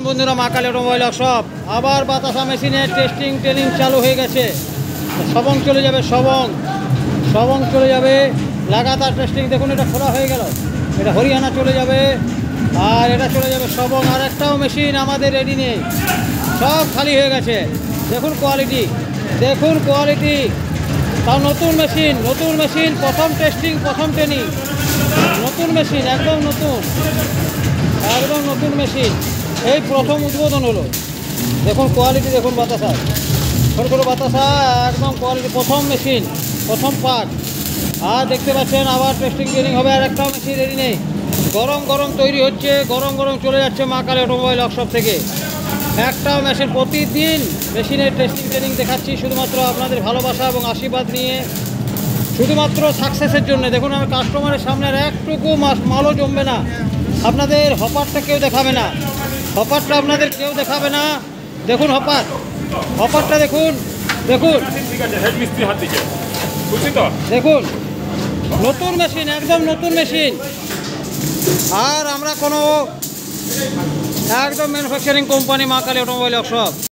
বন্ধুরা, মা Kali automobile workshop আবার বাতাসা মেশিনের টেস্টিং ট্রেনিং চালু হয়ে গেছে। সবং চলে যাবে, সবং চলে যাবে লাগাতার টেস্টিং। দেখুন এটা খোলা হয়ে গেল, এটা হরিয়ানা চলে যাবে আর এটা চলে যাবে সবং। আর একটাও মেশিন আমাদের রেডি নেই, সব খালি হয়ে গেছে। দেখুন কোয়ালিটি, দেখুন কোয়ালিটি। তাও নতুন মেশিন, প্রথম টেস্টিং, প্রথম ট্রেনিং, নতুন মেশিন, একদম নতুন মেশিন। এই প্রথম উদ্বোধন হলো। দেখুন কোয়ালিটি, দেখুন বাতাসা, ছোটো বাতাসা, একদম কোয়ালিটি, প্রথম মেশিন, প্রথম পার্ট। আর দেখতে পাচ্ছেন আবার টেস্টিং ট্রেনিং হবে। আর একটাও মেশিন রেডি নেই, গরম তৈরি হচ্ছে, গরম চলে যাচ্ছে মা কালী অটোমোবাইল ওয়ার্কশপ থেকে। একটাও মেশিন, প্রতিদিন মেশিনের টেস্টিং ট্রেনিং দেখাচ্ছি শুধুমাত্র আপনাদের ভালোবাসা এবং আশীর্বাদ নিয়ে, শুধুমাত্র সাকসেসের জন্য। দেখুন আমার কাস্টমারের সামনে আর একটুকু মালও জমবে না। আপনাদের হপারটা কেউ দেখাবে না, হপারটা আপনাদের কেউ দেখাবে না। দেখুন হপারটা দেখুন, দেখুন নতুন মেশিন, একদম নতুন মেশিন। আর আমরা কোনো একদম ম্যানুফ্যাকচারিং কোম্পানি মা কালী অটোমোবাইল ওয়ার্কশপ।